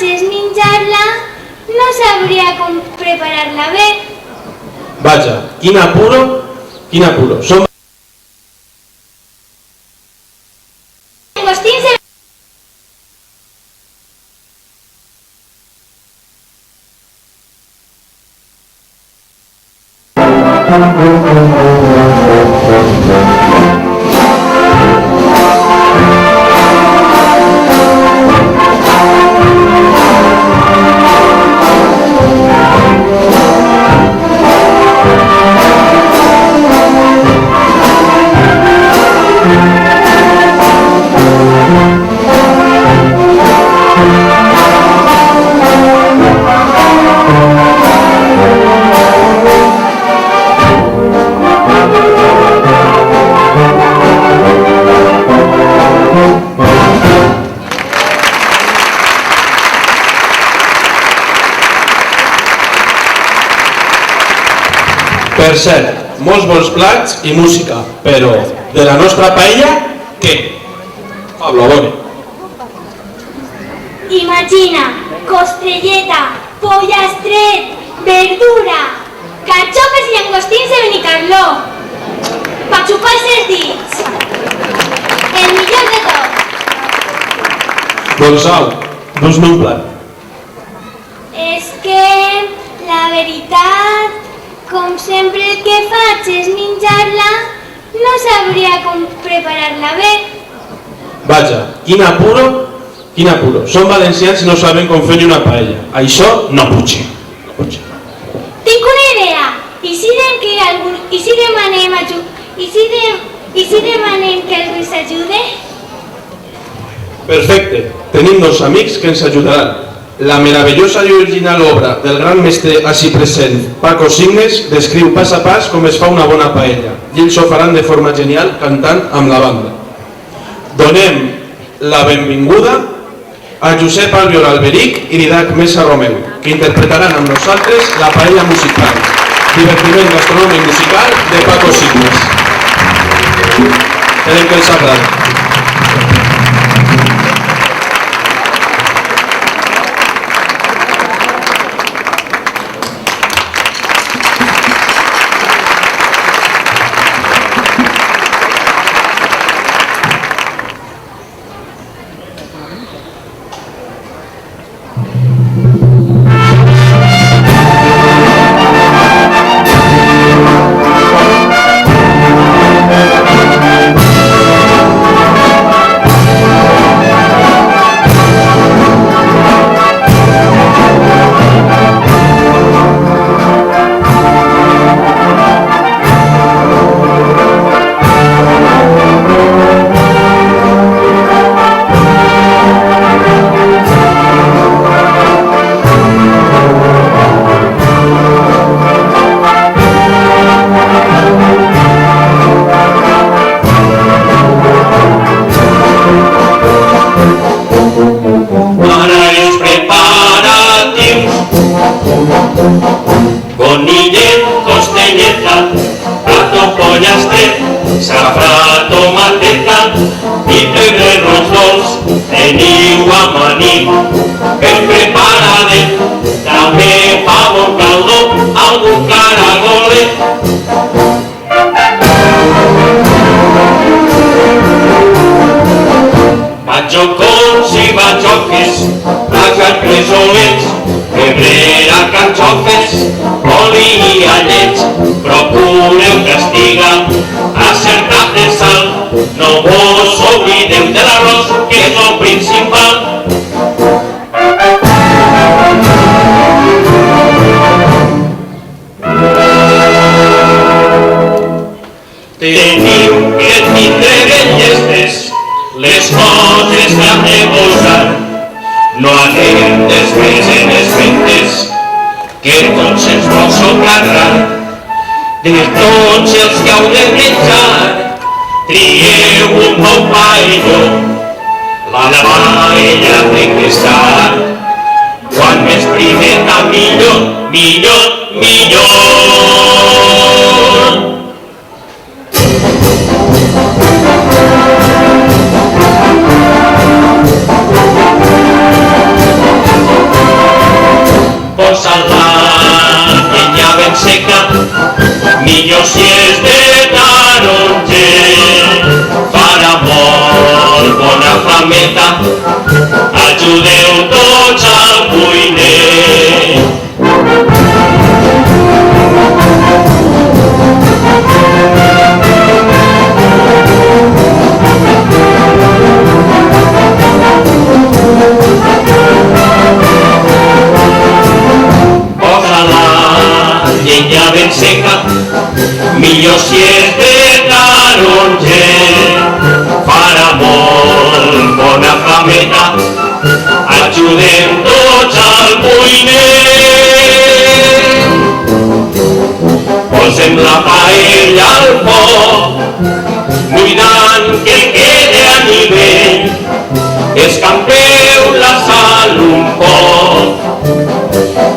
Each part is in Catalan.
facis menjar-la, no sabria com preparar-la bé. Vaja, quin apuro, quin apuro. Som Llangostins de... Per cert, molts bons plats i música, però de la nostra paella, què? Pablo, a veure. Imagina, costelleta, pollastre, verdura, carxofes i llangostins de Benicarló. Pa xupar-se els dits. El millor de tot. Doncs au, dus-me un plat. És que, la veritat, com sempre el que faig és menjar-la, no sabria com preparar-la bé. Vaja, quin apuro, quin apuro. Són valencians i no saben com fer ni una paella. Això no puja. No puja. Tinc una idea. I si demanem que algú s'ajude? Perfecte, tenim dos amics que ens ajudaran. La meravellosa i original obra del gran mestre així present, Paco Signes, descriu pas a pas com es fa una bona paella, i ells ho faran de forma genial cantant amb la banda. Donem la benvinguda a Josep Albiol Alberic i Didac Mesa Romeu, que interpretaran amb nosaltres la paella musical, divertiment gastronòmic musical de Paco Signes. Esperem que els agradi. Conillet, costelleta, plato pollastre, safrà, tomateta i pebrerros dolç. Teniu a maní ben preparadet, també pavo caldo, algun caragolet. Batxocons i batxoques, plaques cresolets, febrera, carxofes, oli i allets. Procureu que estiga acertat de sal, no vos oblideu de l'arròs, que és el principal. Teniu que tindre ben llestes les coses que hem de posar. No anem després en les fentes, que tots ens vol socarrar. De tots els que heu de menjar, trieu un bon paelló. La paella té que estar, quan més primeta millor, millor, millor. millor si és de taronger. Farà molt bona flameta, ajudeu tots al cuiner. Llenya ben seca, millor si és de taronger. Farà molt bona flameta, ajudem tots al cuiner. Posem la paella al foc, cuidant que quede a nivell. Escampeu la sal un poc,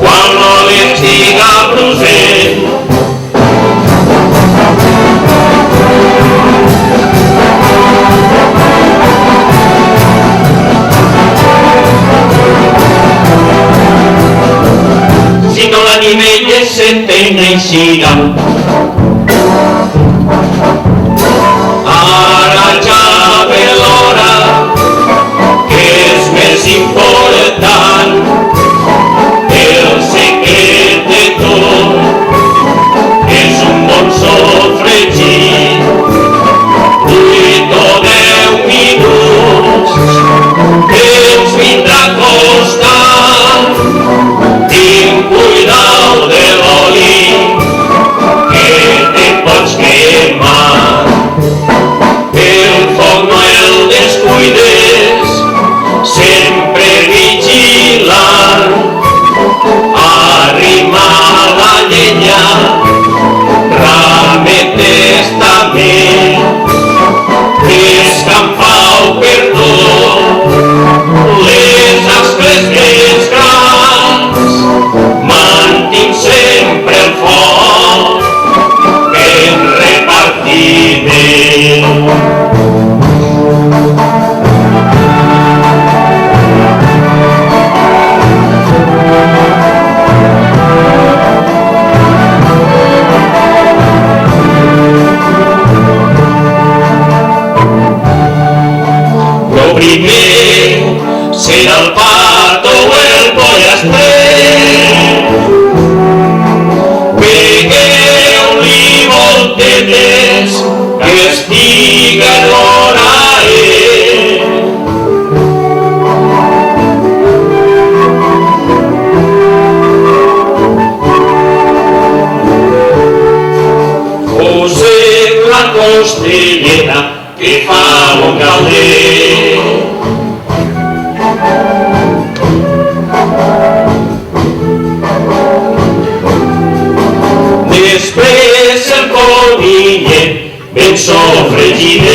quan l'oli estiga brusent. Si no l'anivell s'entén eixirà. Ara ja ve l'hora, que és més important. El secret de tot és un bon sofregit. 8 o 10 minuts ens vindrà costant. Tinc cuidau de l'oli, que te pots quemar. El foc no el descuides, sempre vigilant. Arrimar la llenya, rametes també. Escampau per tot les ascles més grans. Mantinc sempre el foc ben repartiment. Primer serà el pat o el pollastre. Pegueu-li voltetes, que estiga l'hora. Posem la costellera, que fa un calder. Després el conillet ben sofregidet.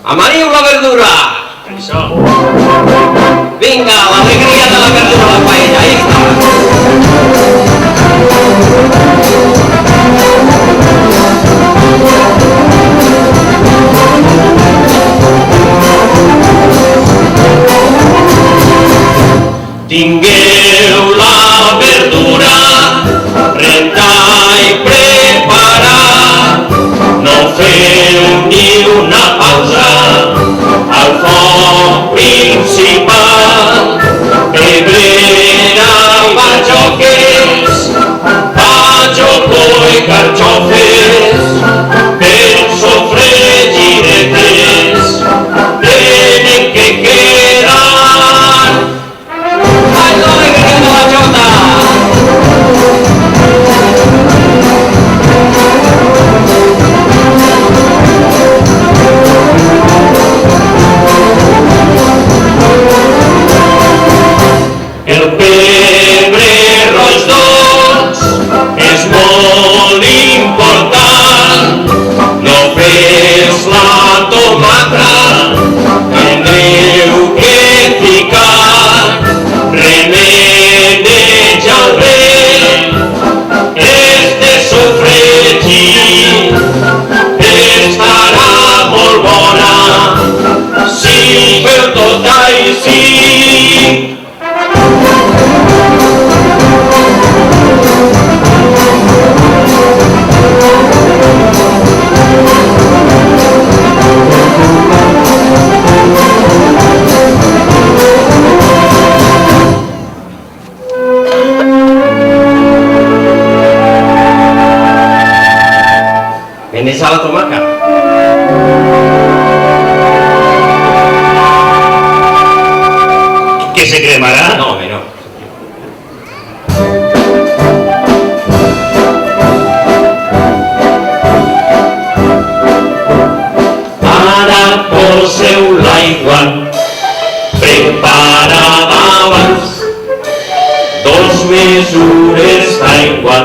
Amaniu la verdura! Això. Vinga, l'alegria de la verdura a la paella, ahí està! Tingueu la verdura, rentar i preparar, no feu ni una pausa al foc principal. Pebrera, bajoques, bajocó i carxofes, per sofregiretes, tenen que quedar. Ai, l'alegria de la Jota! El pebre roig dolç és molt important, no fes la tomata, teniu que ficar, remedeja-el bé, este sofregit estarà molt bona, si feu tot així. Venés a la tomaca. ¿Qué se cremará? No, home, no. Ara poseu l'aigua preparada abans, 2 mesures d'aigua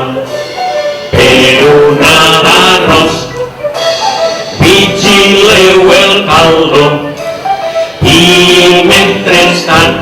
per una d'arròs. Vigileu el caldo i mentrestant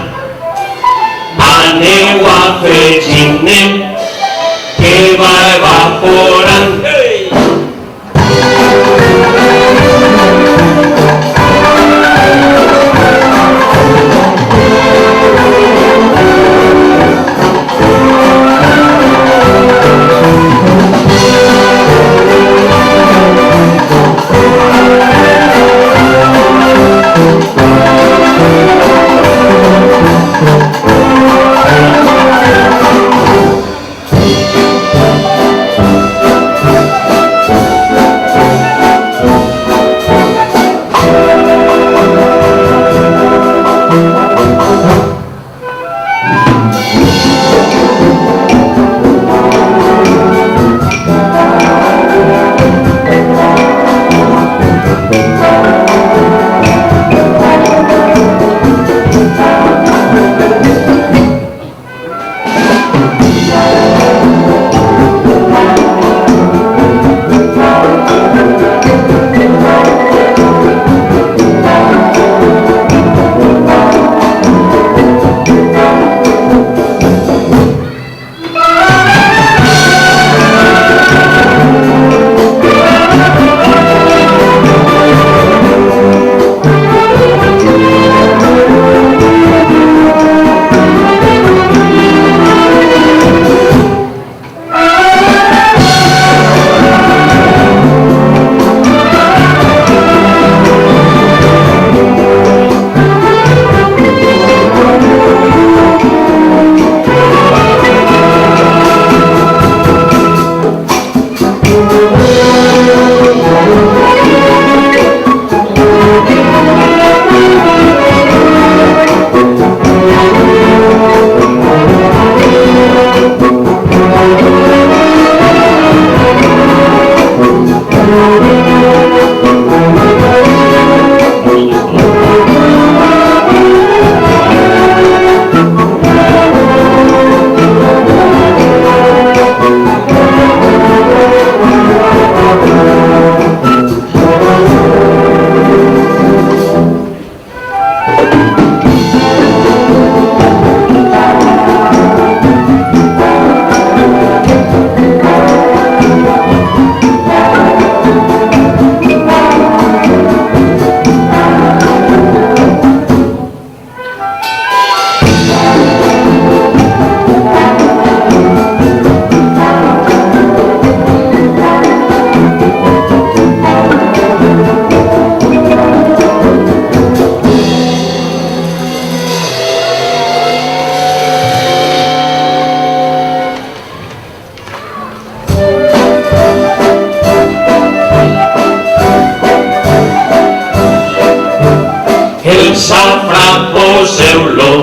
el safrà poseu-lo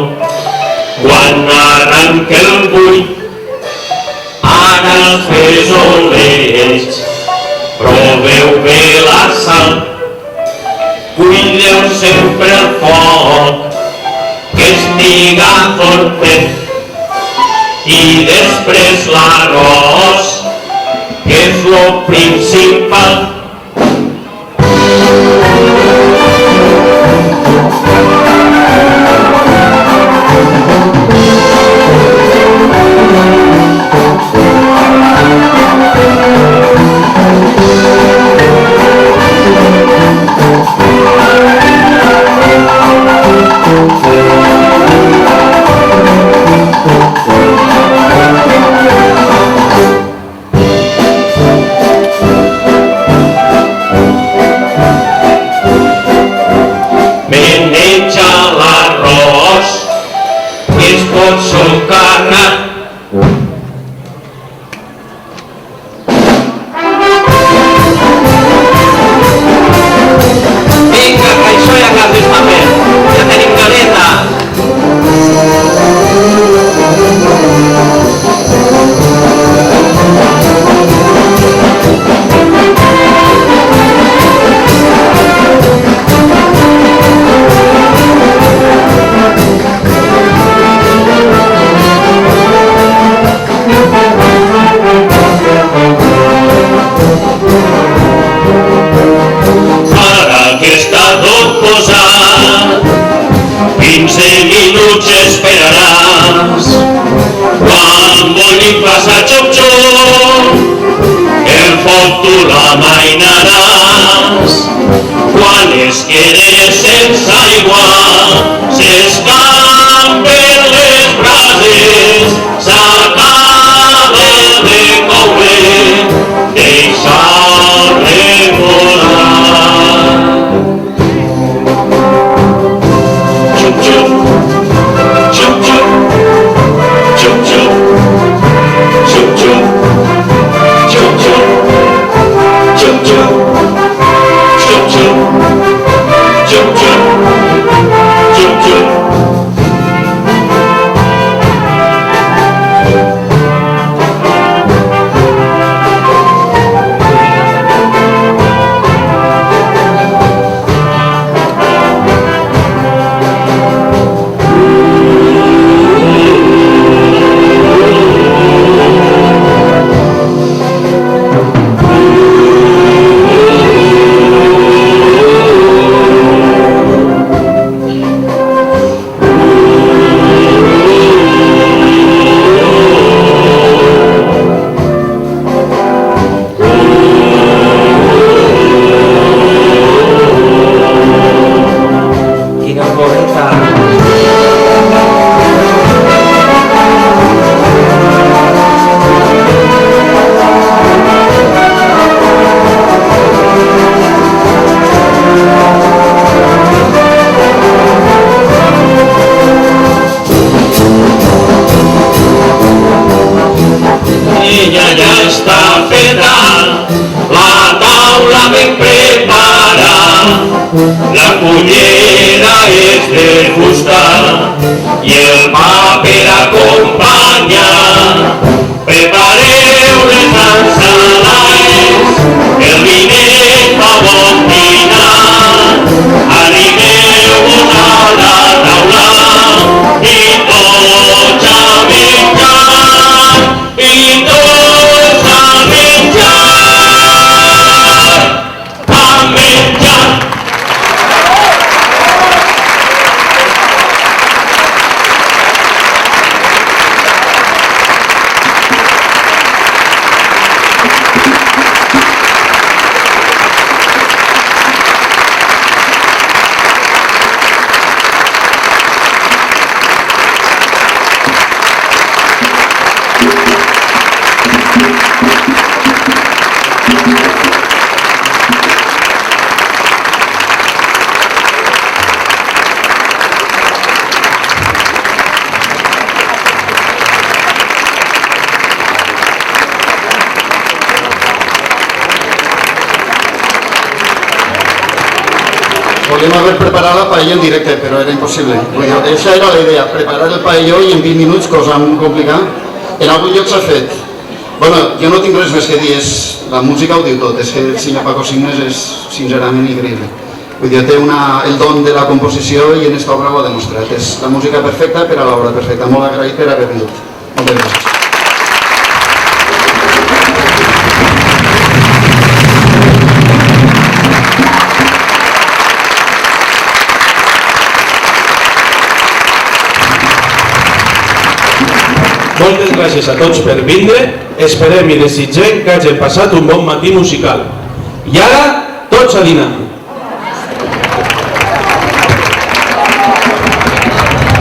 quan arranca el bull. Ara els fesolers proveu bé la sal, cuideu sempre el foc que estiga fortet, i després l'arròs, que és lo principal. Meneja l'arròs, que es pot socarrar. Vinga, que això ja quasi està fet. Ja tenim galeta. Ara que està tot posat, 15 minuts esperaràs. Quan vulgui passar xup-xup, el foc tu l'amainaràs. Quan es quede sense aigua, s'escampen les brases, s'acaba de coure, deixa remolar. Xup-xup, xup-xup, xup-xup, xup-xup, xup-xup, xup-xup, xup-xup, xup-xup, xup-xup. Quina boleta. Ella ja està feta, la taula ben preparada, la cullera és de fusta i el paper acompanya. Prepareu les ensalades, el vinet fa bon dinar, animeu-vos a la taula i tots a menjar, i tots a menjar, a menjar. Volíem haver preparat la paella en directe, però era impossible. Això era la idea, preparar el paelló i en 20 minuts, cosa molt complicada. En algun lloc s'ha fet. Bueno, jo no tinc res més que dir, la música ho diu tot, és que el senyor Paco Signes és sincerament increïble. Vull dir, té el don de la composició i en aquesta obra ho ha demostrat. És la música perfecta per a l'obra perfecta. Molt agraït per haver vingut. Moltes gràcies. Moltes gràcies a tots per vindre, esperem i desitgem que hagin passat un bon matí musical. I ara, tots a dinar.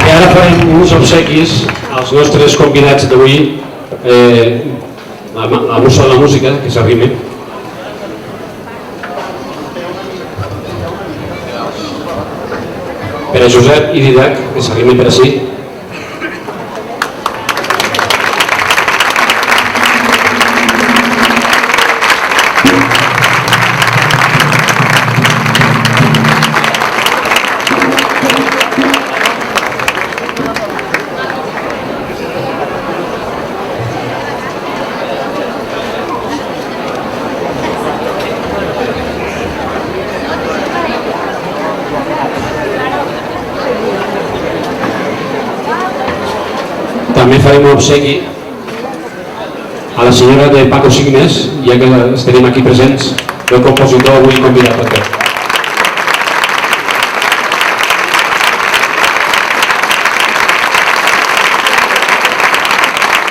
I ara farem uns obsequis als nostres convidats d'avui, la musa de la música, que s'arribi. Per a Josep i Didac, que s'arribi per ací. També farem un obsequi a la senyora de Paco Signes, ja que els tenim aquí presents, el compositor avui convidat per tot.